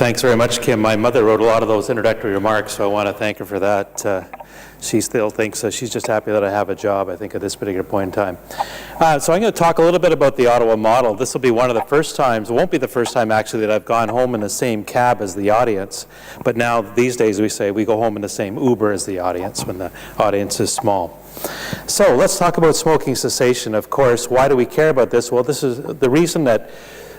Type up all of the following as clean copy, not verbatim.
Thanks very much, Kim. My mother wrote a lot of those introductory remarks, so I want to thank her for that. She still thinks she's just happy that I have a job, I think, at this particular point in time. So I'm going to talk a little bit about the Ottawa model. This will be one of the first times, it won't be the first time actually, that I've gone home in the same cab as the audience. But now, these days, we say we go home in the same Uber as the audience when the audience is small. So let's talk about smoking cessation. Of course, why do we care about this? Well, this is the reason that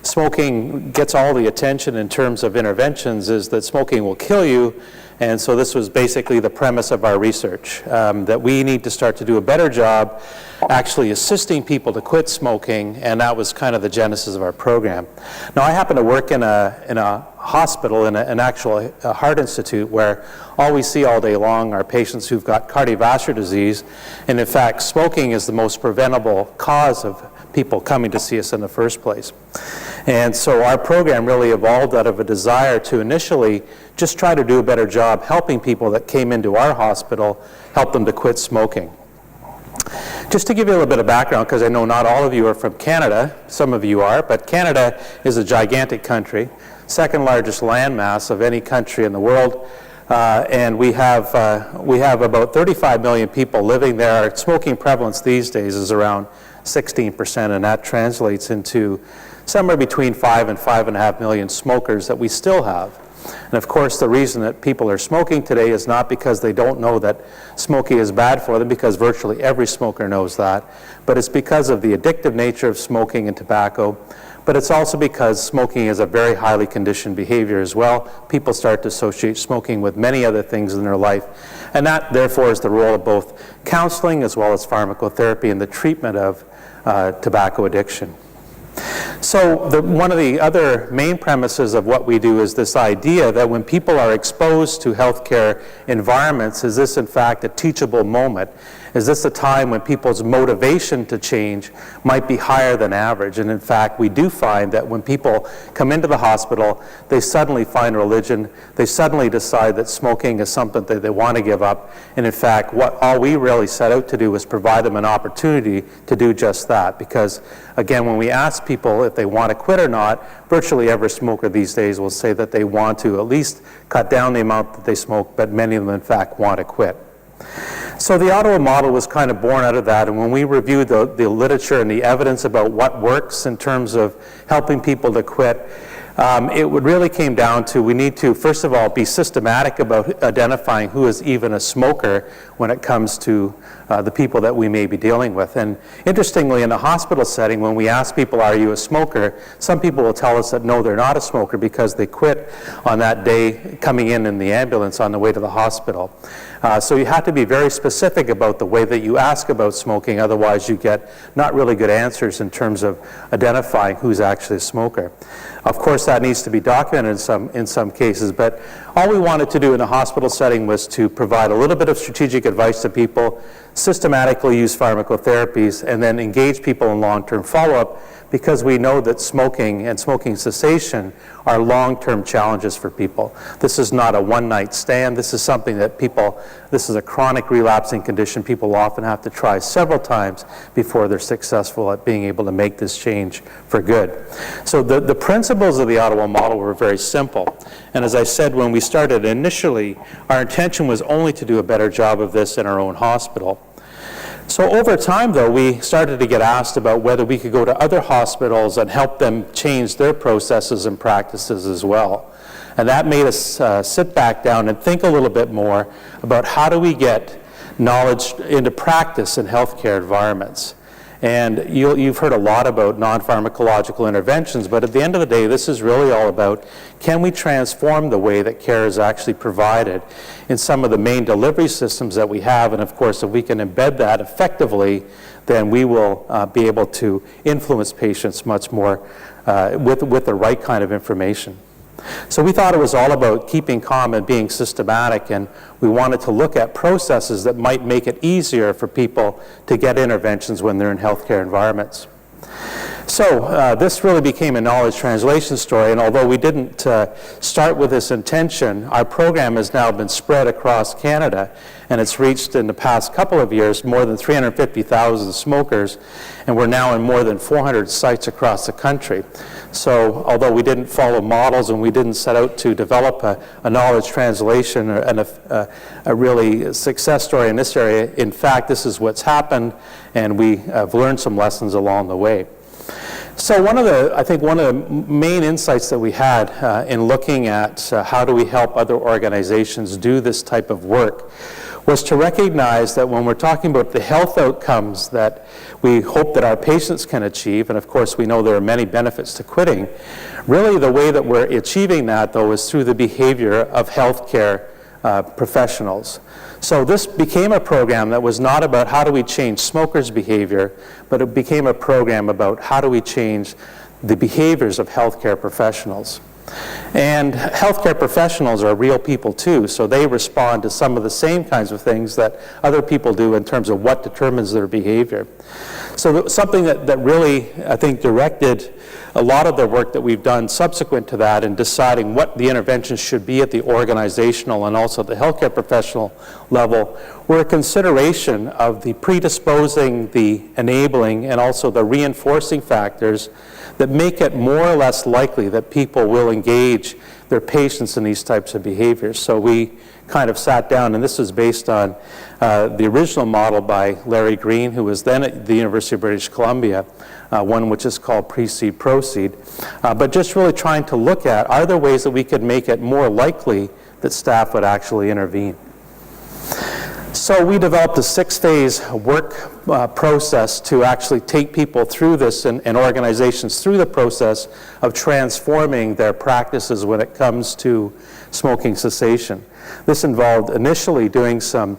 smoking gets all the attention in terms of interventions is that smoking will kill you. And so this was basically the premise of our research, that we need to start to do a better job actually assisting people to quit smoking, and that was kind of the genesis of our program. Now, I happen to work in a hospital, in an actual heart institute, where all we see all day long are patients who've got cardiovascular disease, and in fact, smoking is the most preventable cause of people coming to see us in the first place. And so our program really evolved out of a desire to initially just try to do a better job helping people that came into our hospital, help them to quit smoking. Just to give you a little bit of background, because I know not all of you are from Canada, some of you are, but Canada is a gigantic country, second largest landmass of any country in the world, and we have about 35 million people living there. Our smoking prevalence these days is around 16%, and that translates into somewhere between 5 and 5.5 million smokers that we still have. And of course, the reason that people are smoking today is not because they don't know that smoking is bad for them, because virtually every smoker knows that, but it's because of the addictive nature of smoking and tobacco. But it's also because smoking is a very highly conditioned behavior as well. People start to associate smoking with many other things in their life, and that therefore is the role of both counseling as well as pharmacotherapy in the treatment of tobacco addiction. So one of the other main premises of what we do is this idea that when people are exposed to healthcare environments, is this in fact a teachable moment? Is this a time when people's motivation to change might be higher than average? And in fact, we do find that when people come into the hospital, they suddenly find religion. They suddenly decide that smoking is something that they want to give up. And in fact, all we really set out to do was provide them an opportunity to do just that. Because again, when we ask people if they want to quit or not, virtually every smoker these days will say that they want to at least cut down the amount that they smoke, but many of them in fact want to quit. So the Ottawa model was kind of born out of that, and when we reviewed the literature and the evidence about what works in terms of helping people to quit, it really came down to we need to, first of all, be systematic about identifying who is even a smoker when it comes to the people that we may be dealing with. And interestingly, in the hospital setting, when we ask people, are you a smoker, some people will tell us that no, they're not a smoker because they quit on that day coming in the ambulance on the way to the hospital. So you have to be very specific about the way that you ask about smoking, otherwise you get not really good answers in terms of identifying who's actually a smoker. Of course, that needs to be documented in some cases, but all we wanted to do in a hospital setting was to provide a little bit of strategic advice to people, systematically use pharmacotherapies, and then engage people in long-term follow-up, because we know that smoking and smoking cessation are long-term challenges for people. This is not a one-night stand. This is something that this is a chronic relapsing condition. People often have to try several times before they're successful at being able to make this change for good. So the principles of the Ottawa model were very simple. And as I said, when we started initially, our intention was only to do a better job of this in our own hospital. So over time, though, we started to get asked about whether we could go to other hospitals and help them change their processes and practices as well. And that made us sit back down and think a little bit more about how do we get knowledge into practice in healthcare environments. And you've heard a lot about non-pharmacological interventions, but at the end of the day, this is really all about, can we transform the way that care is actually provided in some of the main delivery systems that we have? And of course, if we can embed that effectively, then we will be able to influence patients much more with the right kind of information. So we thought it was all about keeping calm and being systematic, and we wanted to look at processes that might make it easier for people to get interventions when they're in healthcare environments. So this really became a knowledge translation story, and although we didn't start with this intention, our program has now been spread across Canada, and it's reached in the past couple of years more than 350,000 smokers. and we're now in more than 400 sites across the country. So although we didn't follow models and we didn't set out to develop a knowledge translation and a really success story in this area, in fact, this is what's happened, and we have learned some lessons along the way. So I think one of the main insights that we had in looking at how do we help other organizations do this type of work was to recognize that when we're talking about the health outcomes that we hope that our patients can achieve, and of course we know there are many benefits to quitting, really the way that we're achieving that, though, is through the behavior of healthcare professionals. So this became a program that was not about how do we change smokers' behavior, but it became a program about how do we change the behaviors of healthcare professionals. And healthcare professionals are real people too, so they respond to some of the same kinds of things that other people do in terms of what determines their behavior. So something that really, I think, directed a lot of the work that we've done subsequent to that in deciding what the interventions should be at the organizational and also the healthcare professional level were a consideration of the predisposing, the enabling, and also the reinforcing factors that make it more or less likely that people will engage their patients in these types of behaviors. So we kind of sat down, and this was based on the original model by Larry Green, who was then at the University of British Columbia, one which is called Precede Proceed, but just really trying to look at, are there ways that we could make it more likely that staff would actually intervene? So we developed a 6-phase work process to actually take people through this and organizations through the process of transforming their practices when it comes to smoking cessation. This involved initially doing some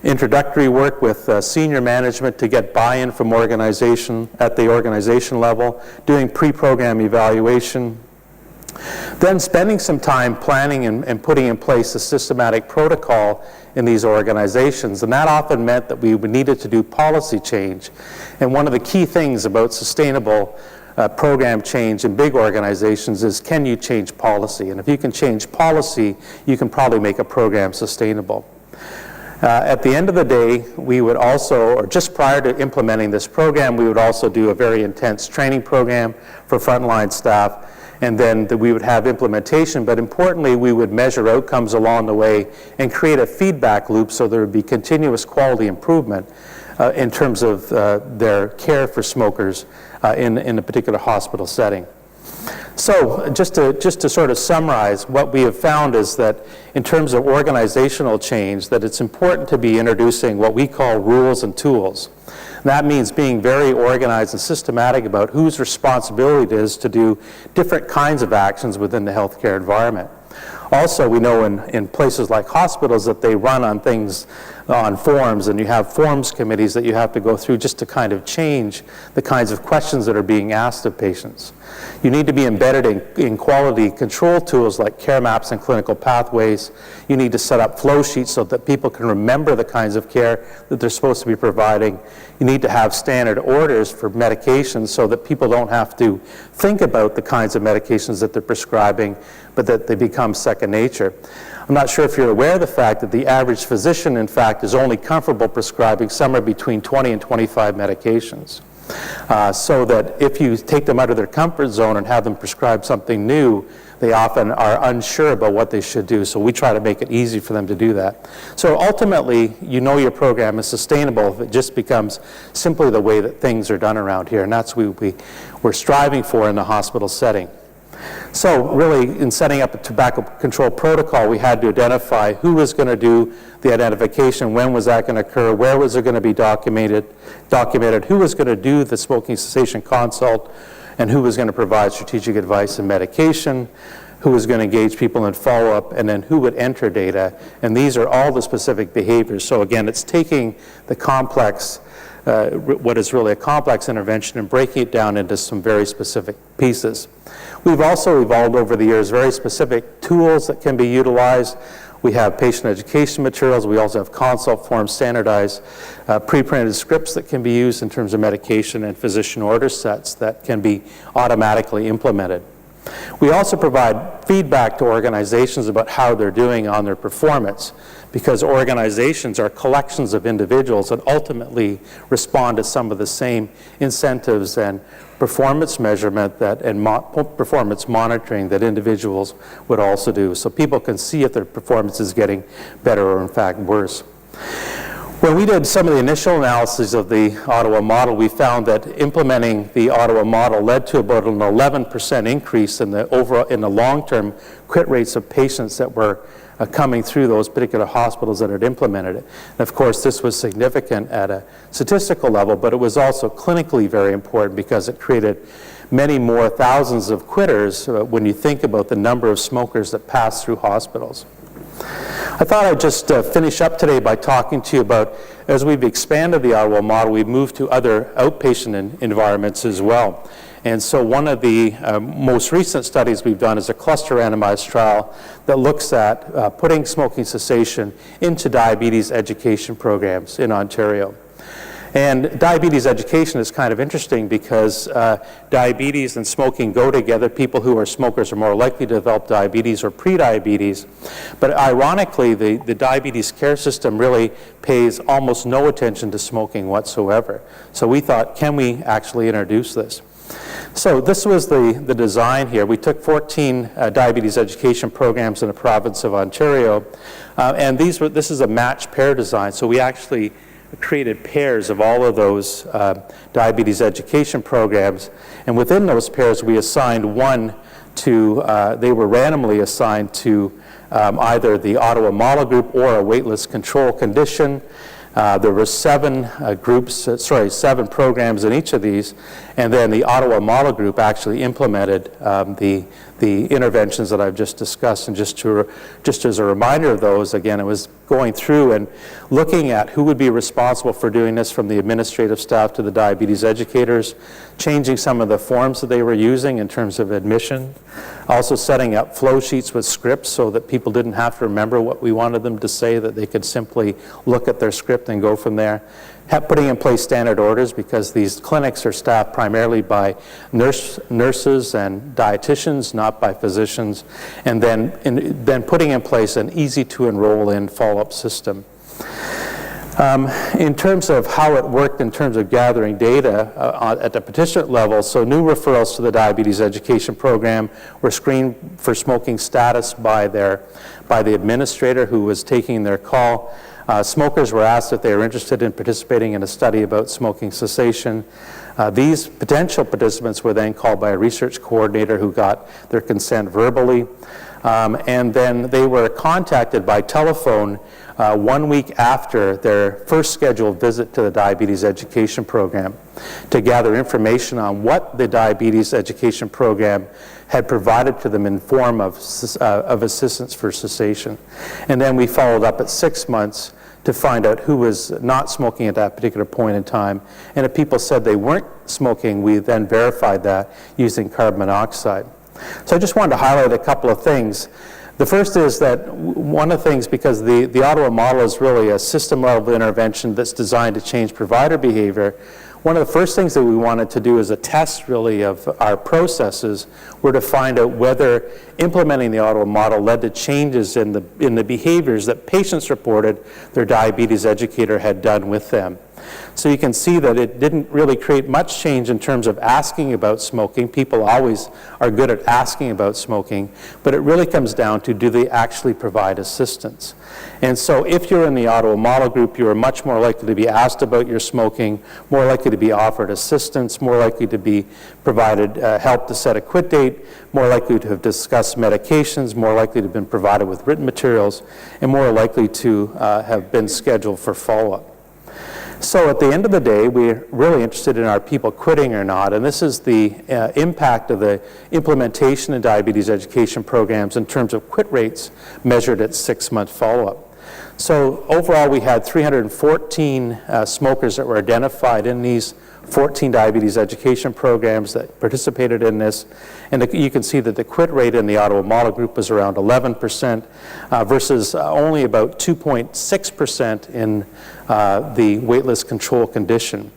introductory work with senior management to get buy-in from organization at the organization level, doing pre-program evaluation, then spending some time planning and putting in place a systematic protocol in these organizations. And that often meant that we needed to do policy change. And one of the key things about sustainable program change in big organizations is, can you change policy? And if you can change policy, you can probably make a program sustainable. At the end of the day, we would also, or just prior to implementing this program, we would also do a very intense training program for frontline staff, and then we would have implementation, but importantly, we would measure outcomes along the way and create a feedback loop so there would be continuous quality improvement in terms of their care for smokers in a particular hospital setting. So just to sort of summarize, what we have found is that in terms of organizational change, that it's important to be introducing what we call rules and tools. And that means being very organized and systematic about whose responsibility it is to do different kinds of actions within the healthcare environment. Also, we know in places like hospitals that they run on things on forms, and you have forms committees that you have to go through just to kind of change the kinds of questions that are being asked of patients. You need to be embedded in quality control tools like care maps and clinical pathways. You need to set up flow sheets so that people can remember the kinds of care that they're supposed to be providing. You need to have standard orders for medications so that people don't have to think about the kinds of medications that they're prescribing, but that they become second nature. I'm not sure if you're aware of the fact that the average physician, in fact, is only comfortable prescribing somewhere between 20 and 25 medications. So that if you take them out of their comfort zone and have them prescribe something new, they often are unsure about what they should do. So we try to make it easy for them to do that. So ultimately, you know your program is sustainable if it just becomes simply the way that things are done around here. And that's what we're striving for in the hospital setting. So really, in setting up a tobacco control protocol, we had to identify who was going to do the identification, when was that going to occur, where was it going to be documented, who was going to do the smoking cessation consult, and who was going to provide strategic advice and medication, who was going to engage people in follow-up, and then who would enter data. And these are all the specific behaviors. So again, it's taking the complex, what is really a complex intervention, and breaking it down into some very specific pieces. We've also evolved over the years very specific tools that can be utilized. We have patient education materials. We also have consult forms, standardized pre-printed scripts that can be used in terms of medication, and physician order sets that can be automatically implemented. We also provide feedback to organizations about how they're doing on their performance, because organizations are collections of individuals that ultimately respond to some of the same incentives and performance measurement and performance monitoring that individuals would also do. So people can see if their performance is getting better or in fact worse. When we did some of the initial analysis of the Ottawa model, we found that implementing the Ottawa model led to about an 11% increase in the long-term quit rates of patients that were coming through those particular hospitals that had implemented it. And of course, this was significant at a statistical level, but it was also clinically very important because it created many more thousands of quitters when you think about the number of smokers that pass through hospitals. I thought I'd just finish up today by talking to you about, as we've expanded the Ottawa model, we've moved to other outpatient environments as well. And so one of the most recent studies we've done is a cluster randomized trial that looks at putting smoking cessation into diabetes education programs in Ontario. And diabetes education is kind of interesting because diabetes and smoking go together. People who are smokers are more likely to develop diabetes or prediabetes. But ironically, the diabetes care system really pays almost no attention to smoking whatsoever. So we thought, can we actually introduce this? So this was the design here. We took 14 diabetes education programs in the province of Ontario, and this is a matched pair design. So we actually created pairs of all of those diabetes education programs, and within those pairs we assigned one to, they were randomly assigned to either the Ottawa model group or a waitlist control condition. There were seven programs in each of these, and then the Ottawa model group actually implemented the interventions that I've just discussed. And just as a reminder of those, again, it was going through and looking at who would be responsible for doing this, from the administrative staff to the diabetes educators, changing some of the forms that they were using in terms of admission, also setting up flow sheets with scripts so that people didn't have to remember what we wanted them to say, that they could simply look at their script and go from there. Putting in place standard orders, because these clinics are staffed primarily by nurses and dietitians, not by physicians, and then putting in place an easy to enroll in follow-up system. In terms of how it worked in terms of gathering data at the participant level, so new referrals to the diabetes education program were screened for smoking status by the administrator who was taking their call. Smokers were asked if they were interested in participating in a study about smoking cessation. These potential participants were then called by a research coordinator who got their consent verbally. And then they were contacted by telephone 1 week after their first scheduled visit to the diabetes education program to gather information on what the diabetes education program had provided to them in form of assistance for cessation. And then we followed up at 6 months to find out who was not smoking at that particular point in time. And if people said they weren't smoking, we then verified that using carbon monoxide. So I just wanted to highlight a couple of things. The first is that one of the things, because the Ottawa model is really a system-level intervention that's designed to change provider behavior, one of the first things that we wanted to do as a test really of our processes were to find out whether implementing the Ottawa model led to changes in the behaviors that patients reported their diabetes educator had done with them. So you can see that it didn't really create much change in terms of asking about smoking. People always are good at asking about smoking, but it really comes down to, do they actually provide assistance? And so if you're in the Ottawa model group, you are much more likely to be asked about your smoking, more likely to be offered assistance, more likely to be provided help to set a quit date, more likely to have discussed medications, more likely to have been provided with written materials, and more likely to have been scheduled for follow-up. So at the end of the day, we're really interested in, are people quitting or not? And this is the impact of the implementation of diabetes education programs in terms of quit rates measured at 6-month follow-up. So overall, we had 314 smokers that were identified in these 14 diabetes education programs that participated in this. And you can see that the quit rate in the Ottawa model group was around 11% versus only about 2.6% in the waitlist control condition.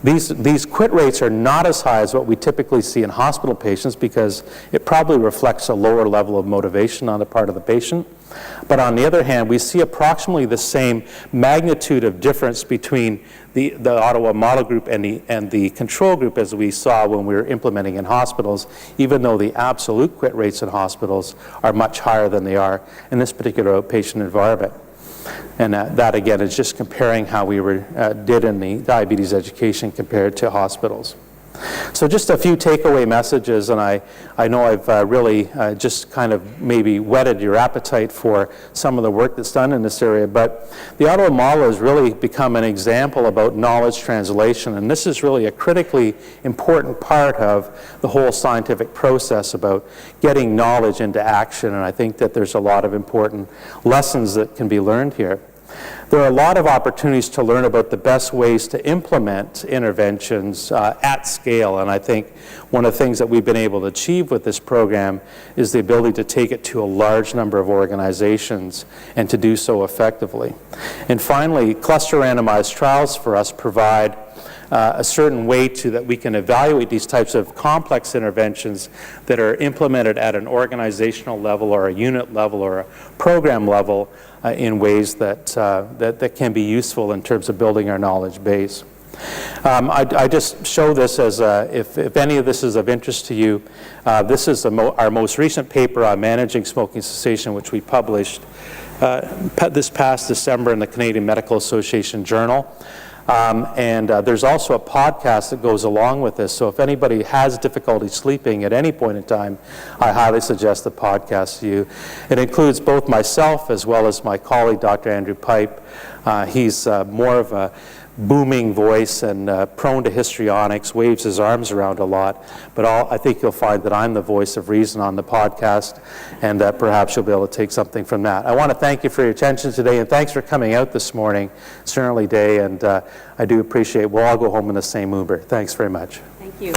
These quit rates are not as high as what we typically see in hospital patients because it probably reflects a lower level of motivation on the part of the patient. But on the other hand, we see approximately the same magnitude of difference between the Ottawa model group and the control group as we saw when we were implementing in hospitals, even though the absolute quit rates in hospitals are much higher than they are in this particular outpatient environment. And that again is just comparing how we did in the diabetes education compared to hospitals. So just a few takeaway messages, and I know I've really just kind of maybe whetted your appetite for some of the work that's done in this area, but the Ottawa model has really become an example about knowledge translation, and this is really a critically important part of the whole scientific process about getting knowledge into action, and I think that there's a lot of important lessons that can be learned here. There are a lot of opportunities to learn about the best ways to implement interventions at scale, and I think one of the things that we've been able to achieve with this program is the ability to take it to a large number of organizations and to do so effectively. And finally, cluster randomized trials for us provide a certain way that we can evaluate these types of complex interventions that are implemented at an organizational level or a unit level or a program level in ways that can be useful in terms of building our knowledge base. I just show this as if any of this is of interest to you, this is our most recent paper on managing smoking cessation, which we published this past December in the Canadian Medical Association Journal. There's also a podcast that goes along with this, so if anybody has difficulty sleeping at any point in time, I highly suggest the podcast to you. It includes both myself as well as my colleague, Dr. Andrew Pipe. He's more of a booming voice and prone to histrionics, waves his arms around a lot, but I think you'll find that I'm the voice of reason on the podcast, and perhaps you'll be able to take something from that. I want to thank you for your attention today, and thanks for coming out this morning. It's an early day, and I do appreciate we'll all go home in the same Uber. Thanks very much. Thank you.